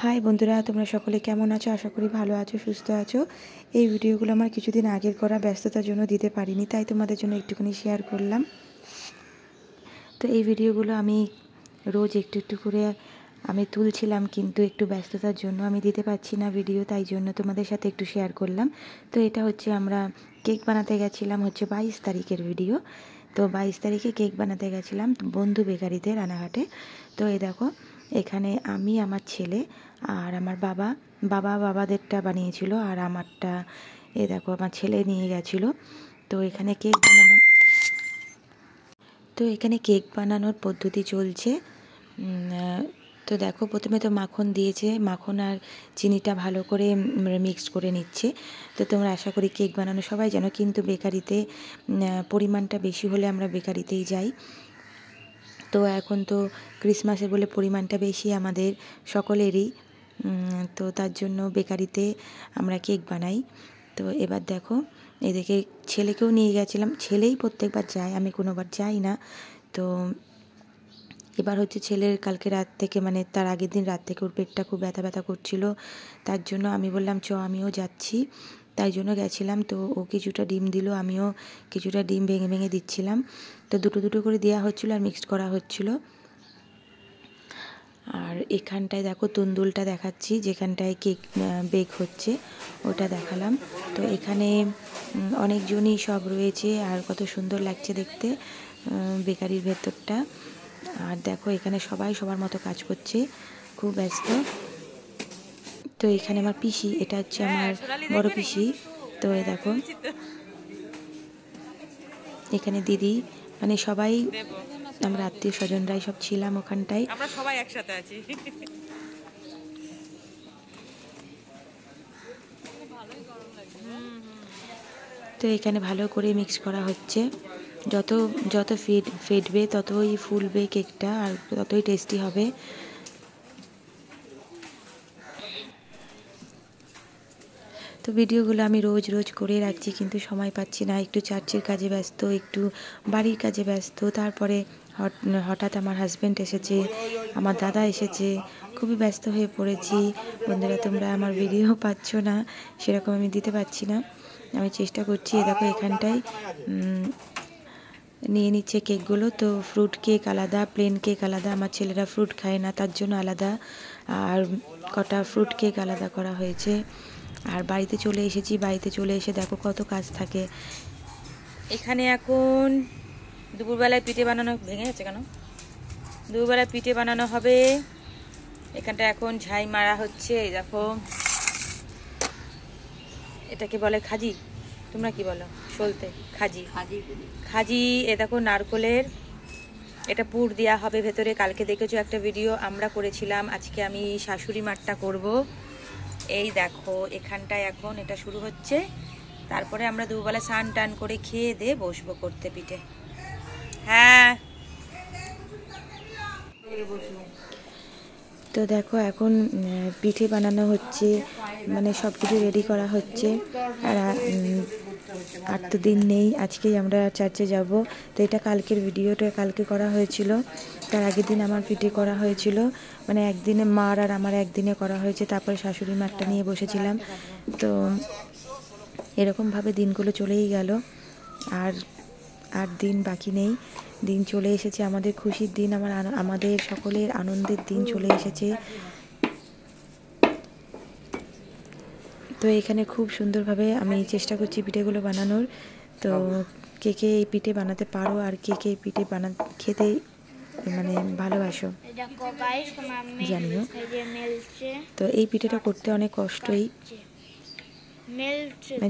High বন্ধুরা, তোমরা সকলে কেমন আছো? আশা করি ভালো আছো, সুস্থ আছো। এই ভিডিওগুলো আমার কিছুদিন আগের করা, ব্যস্ততার জন্য দিতে পারিনি, তাই তোমাদের জন্য একটুখানি শেয়ার করলাম। তো এই ভিডিওগুলো আমি রোজ একটু একটু করে আমি তুলছিলাম, কিন্তু একটু ব্যস্ততার জন্য আমি দিতে পারছি না ভিডিও, তাই জন্য তোমাদের সাথে একটু শেয়ার করলাম। তো এটা হচ্ছে আমরা কেক বানাতে গেছিলাম, হচ্ছে 22 তারিখের ভিডিও। তো 22 তারিখে কেক বানাতে গেছিলাম বন্ধু বেকারিতে, রানাঘাটে। তো এই দেখো, এখানে আমি, আমার ছেলে আর আমার বাবাদেরটা বানিয়েছিল, আর আমারটা এই দেখো আমার ছেলে নিয়ে গেছিলো। তো এখানে কেক বানানোর পদ্ধতি চলছে। তো দেখো, প্রথমে তো মাখন দিয়েছে, মাখন আর চিনিটা ভালো করে মিক্সড করে নিচ্ছে। তো তোমরা আশা করি কেক বানানো সবাই জানো, কিন্তু বেকারিতে পরিমাণটা বেশি হলে আমরা বেকারিতেই যাই। তো এখন তো ক্রিসমাসে বলে পরিমাণটা বেশি আমাদের সকলেরই, তো তার জন্য বেকারিতে আমরা কেক বানাই। তো এবার দেখো, এদিকে ছেলেকেও নিয়ে গেছিলাম, ছেলেই প্রত্যেকবার যায়, আমি কোনোবার যাই না। তো এবার হচ্ছে ছেলের কালকে রাত থেকে, মানে তার আগের দিন রাত থেকে ওর পেটটা খুব ব্যথা করছিল, তার জন্য আমি বললাম আমিও যাচ্ছি, তাই জন্য গেছিলাম। তো ও কিছুটা ডিম দিল, আমিও কিছুটা ডিম ভেঙে দিচ্ছিলাম। তো দুটো করে দেওয়া হচ্ছিলো আর মিক্সড করা হচ্ছিলো। আর এখানটায় দেখো তন্দুলটা দেখাচ্ছি, যেখানটায় কেক বেক হচ্ছে ওটা দেখালাম। তো এখানে অনেকজনই সব রয়েছে, আর কত সুন্দর লাগছে দেখতে বেকারির ভেতরটা। আর দেখো এখানে সবাই সবার মতো কাজ করছে, খুব ব্যস্ত। তো এখানে আমার পিসি, এটা হচ্ছে আমার বড় পিসি। তো এই দেখো এখানে দিদি, মানে সবাই আমরা আত্মীয় স্বজনরাই সব ছিলাম ওখানটায়, আমরা সবাই একসাথে আছি। তো এখানে ভালো করে মিক্স করা হচ্ছে, যত ফেটবে ততই ফুলবে কেকটা, আর ততই টেস্টি হবে। তো ভিডিওগুলো আমি রোজ করে রাখছি, কিন্তু সময় পাচ্ছি না, একটু চার্চের কাজে ব্যস্ত, একটু বাড়ির কাজে ব্যস্ত। তারপরে হঠাৎ আমার হাজব্যান্ড এসেছে, আমার দাদা এসেছে, খুবই ব্যস্ত হয়ে পড়েছি। বন্ধুরা, তোমরা আমার ভিডিও পাচ্ছ না, সেরকম আমি দিতে পারছি না, আমি চেষ্টা করছি। দেখো এখানটায় নিয়ে নিচ্ছে কেকগুলো। তো ফ্রুট কেক আলাদা, প্লেন কেক আলাদা, আমার ছেলেরা ফ্রুট খায় না, তার জন্য আলাদা, আর কটা ফ্রুট কেক আলাদা করা হয়েছে। আর বাড়িতে চলে এসেছি, বাড়িতে চলে এসে দেখো কত কাজ থাকে। এখানে এখন দুপুরবেলায় পিঠে বানানো, ভেঙে যাচ্ছে কেন? দুপুরবেলায় পিঠে বানানো হবে। এখানটা এখন ঝাই মারা হচ্ছে। দেখো, এটাকে বলে খাজি, তোমরা কি বলো? সলতে খাজি। এ দেখো নারকলের এটা পুর দেওয়া হবে ভেতরে। কালকে দেখেছো একটা ভিডিও আমরা করেছিলাম, আজকে আমি শাশুড়ি মারটা করব। এই দেখো এখানটায় এখন এটা শুরু হচ্ছে, তারপরে আমরা দুবেলা স্নান টান করে খেয়ে দিয়ে বসবো করতে পিঠে। হ্যাঁ, তো দেখো এখন পিঠে বানানো হচ্ছে, মানে সব কিছু রেডি করা হচ্ছে। আর তো দিন নেই, আজকেই আমরা চার্চে যাব। তো এটা কালকের ভিডিওটা, কালকে করা হয়েছিল, তার আগের দিন আমার পিঠে করা হয়েছিল, মানে একদিনে মার আর আমার একদিনে করা হয়েছে, তারপরে শাশুড়ি মারটা নিয়ে বসেছিলাম। তো এরকমভাবে দিনগুলো চলেই গেল, আর দিন বাকি নেই, দিন চলে এসেছে, আমাদের খুশির দিন, আমাদের সকলের আনন্দের দিন চলে এসেছে। তো এখানে খুব সুন্দরভাবে আমি চেষ্টা করছি পিঠেগুলো বানানোর। তো কে এই পিঠে বানাতে পারো, আর কে এই পিঠে খেতে মানে ভালোবাসো জানিও। তো এই পিঠেটা করতে অনেক কষ্টই,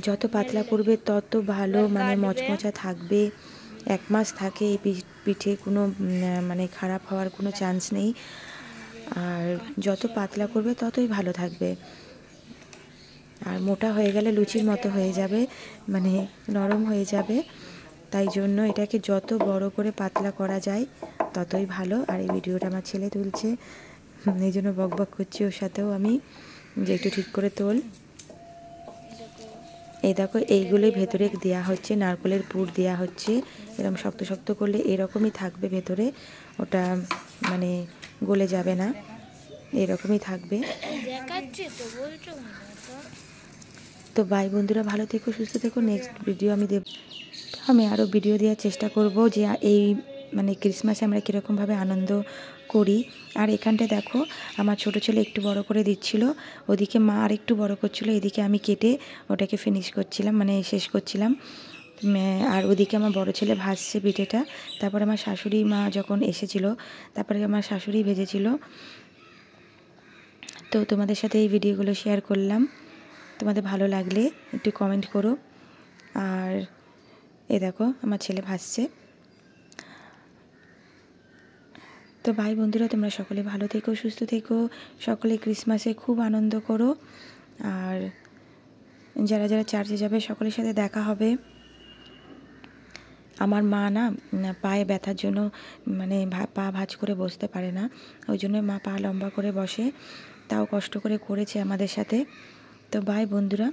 যত পাতলা করবে তত ভালো, মানে মচমচা থাকবে, 1 মাস থাকে এই পিঠে, কোনো মানে খারাপ হওয়ার কোনো চান্স নেই। আর যত পাতলা করবে ততই ভালো থাকবে, আর মোটা হয়ে গেলে লুচির মতো হয়ে যাবে, মানে নরম হয়ে যাবে। তাই জন্য এটাকে যত বড় করে পাতলা করা যায় ততই ভালো। আর এই ভিডিওটা আমার ছেলে তুলছে, এই জন্য বকবক করছি ওর সাথেও আমি, যে একটু ঠিক করে তোল। এই দেখো এইগুলোই ভেতরে দেওয়া হচ্ছে, নারকেলের পুর দেওয়া হচ্ছে, এরকম শক্ত করলে এরকমই থাকবে ভেতরে, ওটা মানে গলে যাবে না। এরকমই থাকবে। তো বাই বন্ধুরা, ভালো থেকো, সুস্থ থেকো। নেক্সট ভিডিও আমি আরও ভিডিও দেওয়ার চেষ্টা করব যে এই মানে ক্রিসমাসে আমরা কীরকমভাবে আনন্দ করি। আর এখানটায় দেখো আমার ছোট ছেলে একটু বড় করে দিচ্ছিল, ওদিকে মা আর একটু বড় করছিল, এদিকে আমি কেটে ওটাকে ফিনিশ করছিলাম, মানে শেষ করছিলাম। আর ওদিকে আমার বড় ছেলে ভাজছে পিঠেটা। তারপরে আমার শাশুড়ি মা যখন এসেছিল, তারপরে আমার শাশুড়ি ভেজেছিল। তো তোমাদের সাথে এই ভিডিওগুলো শেয়ার করলাম। তোমাদের ভালো লাগলে একটু কমেন্ট করো। আর এই দেখো আমার ছেলে ভাজছে। তো ভাই বন্ধুরা, তোমরা সকলে ভালো থেকো, সুস্থ থেকো, সকলে ক্রিসমাসে খুব আনন্দ করো। আর যারা যারা চার্চে যাবে সকলের সাথে দেখা হবে। আমার মা না পায়ে ব্যথার জন্য মানে পা ভাঁজ করে বসতে পারে না, ওই জন্য মা পা লম্বা করে বসে, তাও কষ্ট করে করেছে আমাদের সাথে। তো বাই বন্ধুরা।